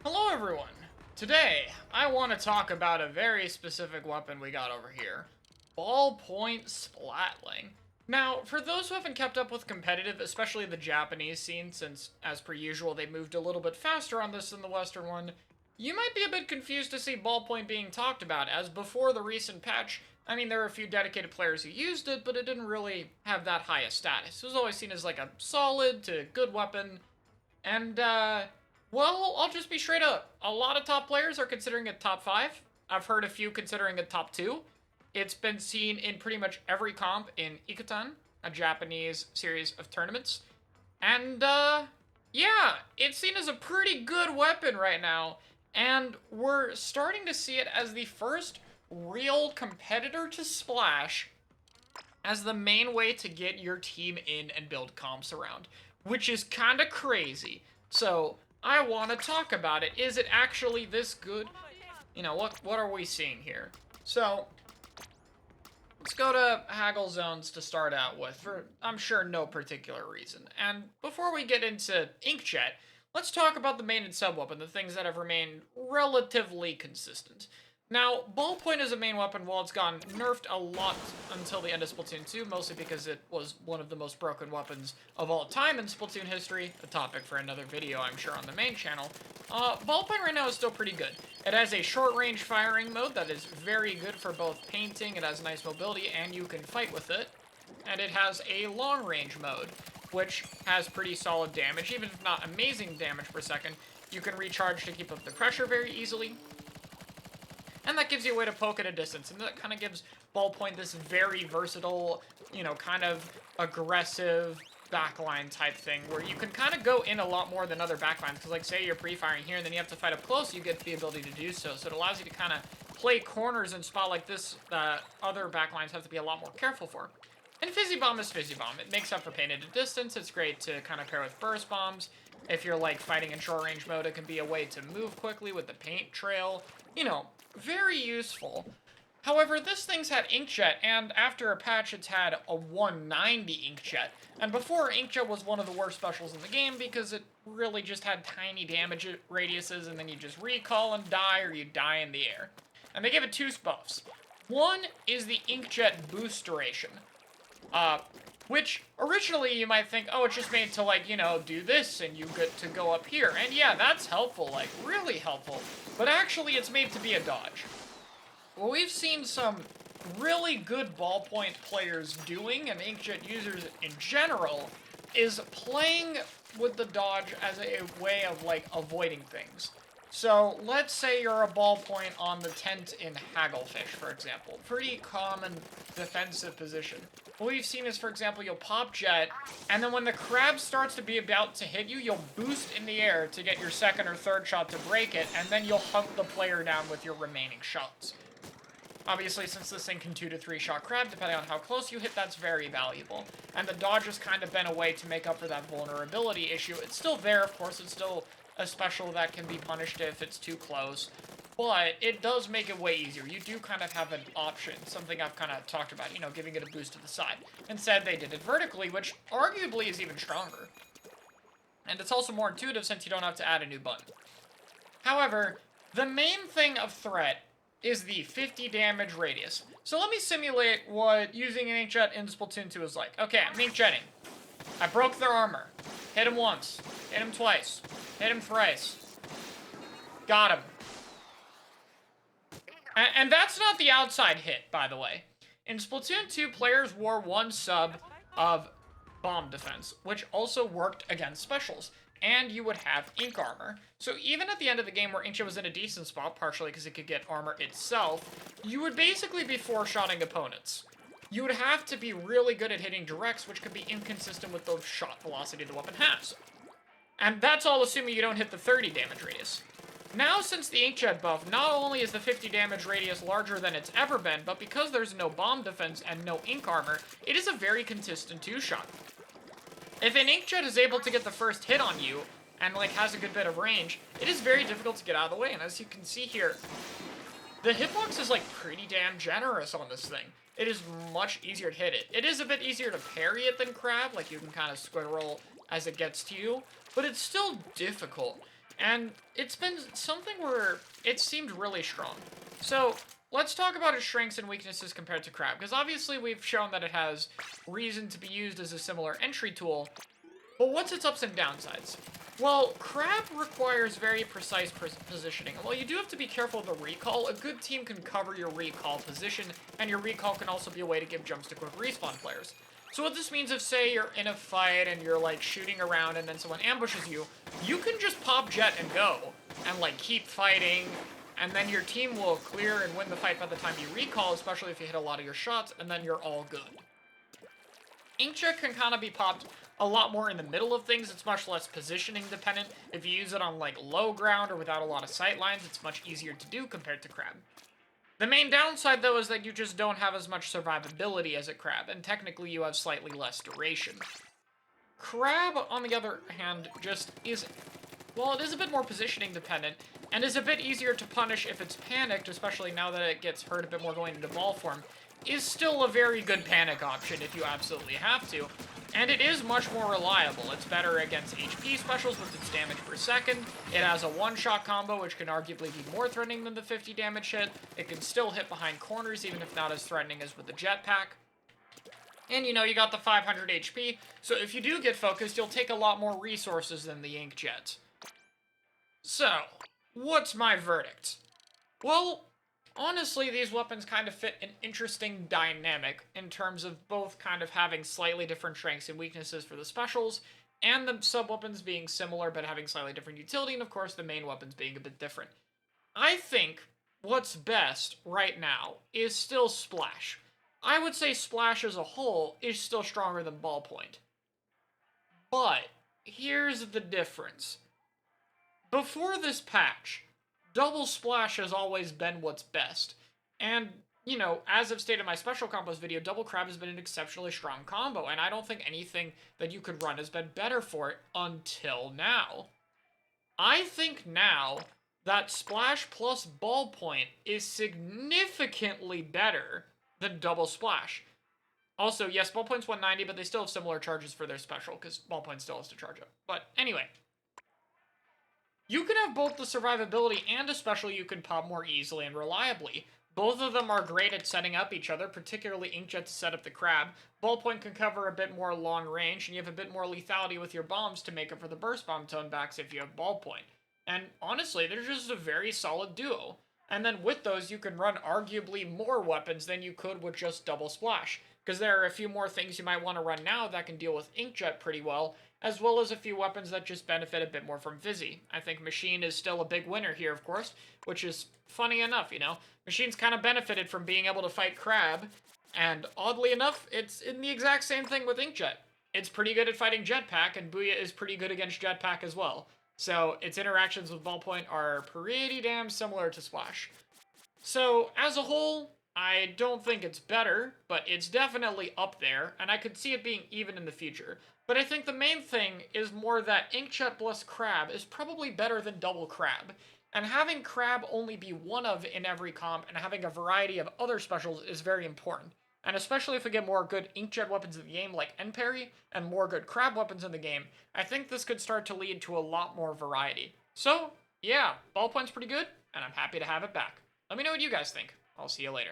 Hello everyone! Today, I want to talk about a very specific weapon we got over here. Ballpoint Splatling. Now, for those who haven't kept up with competitive, especially the Japanese scene, since, as per usual, they moved a little bit faster on this than the Western one, you might be a bit confused to see Ballpoint being talked about, as before the recent patch, I mean, there were a few dedicated players who used it, but it didn't really have that high a status. It was always seen as like a solid to good weapon, and, well, I'll just be straight up. A lot of top players are considering it top 5. I've heard a few considering it top 2. It's been seen in pretty much every comp in Ikutan, a Japanese series of tournaments. And, yeah, it's seen as a pretty good weapon right now. And we're starting to see it as the first real competitor to Splash as the main way to get your team in and build comps around, which is kind of crazy. So, I want to talk about it. Is it actually this good? You know, what are we seeing here? So, let's go to Haggle Zones to start out with, for, I'm sure, no particular reason. And before we get into Inkjet, let's talk about the main and sub-weapon, the things that have remained relatively consistent. Now, Ballpoint as a main weapon, while it's gotten nerfed a lot until the end of Splatoon 2, mostly because it was one of the most broken weapons of all time in Splatoon history, a topic for another video, I'm sure, on the main channel, Ballpoint right now is still pretty good. It has a short-range firing mode that is very good for both painting, it has nice mobility, and you can fight with it. And it has a long-range mode, which has pretty solid damage, even if not amazing damage per second. You can recharge to keep up the pressure very easily. And that gives you a way to poke at a distance, and that kind of gives Ballpoint this very versatile, you know, kind of aggressive backline type thing, where you can kind of go in a lot more than other backlines, because like say you're pre-firing here and then you have to fight up close, you get the ability to do so. So it allows you to kind of play corners and spot like this that other backlines have to be a lot more careful for. And Fizzy Bomb is Fizzy Bomb. It makes up for pain at a distance. It's great to kind of pair with burst bombs. If you're like fighting in short range mode, it can be a way to move quickly with the paint trail. You know, very useful. However, this thing's had Inkjet, and after a patch it's had a 190 Inkjet. And before, Inkjet was one of the worst specials in the game because it really just had tiny damage radiuses, and then you just recall and die, or you die in the air. And they give it 2 buffs. One is the Inkjet boost duration. Which originally you might think, oh, it's just made to, like, you know, do this and you get to go up here. And yeah, that's helpful, like, really helpful. But actually, it's made to be a dodge. What we've seen some really good Ballpoint players doing, and Inkjet users in general, is playing with the dodge as a way of, like, avoiding things. So, let's say you're a Ballpoint on the tent in Hagglefish, for example. Pretty common defensive position. What we've seen is, for example, you'll pop jet, and then when the crab starts to be about to hit you, you'll boost in the air to get your second or third shot to break it, and then you'll hunt the player down with your remaining shots. Obviously, since this thing can 2 to 3 shot crab, depending on how close you hit, that's very valuable. And the dodge has kind of been a way to make up for that vulnerability issue. It's still there, of course, it's still a special that can be punished if it's too close. But it does make it way easier. You do kind of have an option, something I've kind of talked about, you know, giving it a boost to the side. Instead, they did it vertically, which arguably is even stronger. And it's also more intuitive since you don't have to add a new button. However, the main thing of threat is the 50 damage radius. So let me simulate what using an Inkjet in Splatoon 2 is like. Okay, I'm Inkjetting. I broke their armor. Hit him once. Hit him twice. Hit him thrice. Got him. And that's not the outside hit, by the way. In Splatoon 2, players wore 1 sub of bomb defense, which also worked against specials. And you would have ink armor. So even at the end of the game where Inkjet was in a decent spot, partially because it could get armor itself, you would basically be 4-shotting opponents. You would have to be really good at hitting directs, which could be inconsistent with the shot velocity the weapon has. And that's all assuming you don't hit the 30 damage radius. Now, since the Inkjet buff, not only is the 50 damage radius larger than it's ever been, but because there's no bomb defense and no ink armor, it is a very consistent 2-shot. If an Inkjet is able to get the first hit on you, and like has a good bit of range, it is very difficult to get out of the way, and as you can see here, the hitbox is like pretty damn generous on this thing. It is much easier to hit it. It is a bit easier to parry it than crab, like you can kind of squid roll as it gets to you, but it's still difficult. And it's been something where it seemed really strong. So, let's talk about its strengths and weaknesses compared to Crab, because obviously we've shown that it has reason to be used as a similar entry tool, but what's its ups and downsides? Well, Crab requires very precise positioning, and while you do have to be careful of the recall, a good team can cover your recall position, and your recall can also be a way to give jumps to quick respawn players. So what this means is, say you're in a fight and you're like shooting around and then someone ambushes you, you can just pop jet and go, and like keep fighting, and then your team will clear and win the fight by the time you recall, especially if you hit a lot of your shots, and then you're all good. Inkjet can kind of be popped a lot more in the middle of things. It's much less positioning dependent. If you use it on like low ground or without a lot of sight lines, it's much easier to do compared to Crab. The main downside, though, is that you just don't have as much survivability as a Crab, and technically you have slightly less duration. Crab, on the other hand, just is... well, it is a bit more positioning dependent, and is a bit easier to punish if it's panicked, especially now that it gets hurt a bit more going into ball form, is still a very good panic option if you absolutely have to. And it is much more reliable. It's better against HP specials with its damage per second. It has a one-shot combo, which can arguably be more threatening than the 50 damage hit. It can still hit behind corners, even if not as threatening as with the jetpack. And, you know, you got the 500 HP, so if you do get focused, you'll take a lot more resources than the Inkjet. So, what's my verdict? Well, honestly, these weapons kind of fit an interesting dynamic in terms of both kind of having slightly different strengths and weaknesses for the specials, and the sub-weapons being similar but having slightly different utility, and of course the main weapons being a bit different. I think what's best right now is still Splash. I would say Splash as a whole is still stronger than Ballpoint. But here's the difference. Before this patch, Double Splash has always been what's best. And, you know, as I've stated in my special combos video, Double Crab has been an exceptionally strong combo, and I don't think anything that you could run has been better for it until now. I think now that Splash plus Ballpoint is significantly better than Double Splash. Also, yes, Ballpoint's 190, but they still have similar charges for their special, because Ballpoint still has to charge up. But anyway, you can have both the survivability and a special you can pop more easily and reliably. Both of them are great at setting up each other, particularly Inkjet to set up the Crab. Ballpoint can cover a bit more long range, and you have a bit more lethality with your bombs to make up for the burst bomb tone backs if you have Ballpoint. And honestly, they're just a very solid duo. And then with those, you can run arguably more weapons than you could with just Double Splash, because there are a few more things you might want to run now that can deal with Inkjet pretty well, as well as a few weapons that just benefit a bit more from Fizzy. I think Machine is still a big winner here, of course, which is funny enough, you know? Machine's kind of benefited from being able to fight Crab, and oddly enough, it's in the exact same thing with Inkjet. It's pretty good at fighting Jetpack, and Booyah is pretty good against Jetpack as well. So its interactions with Ballpoint are pretty damn similar to Splash. So, as a whole, I don't think it's better, but it's definitely up there, and I could see it being even in the future. But I think the main thing is more that Inkjet plus Crab is probably better than Double Crab. And having Crab only be one of in every comp and having a variety of other specials is very important. And especially if we get more good Inkjet weapons in the game like N-Parry and more good Crab weapons in the game, I think this could start to lead to a lot more variety. So, yeah, Ballpoint's pretty good, and I'm happy to have it back. Let me know what you guys think. I'll see you later.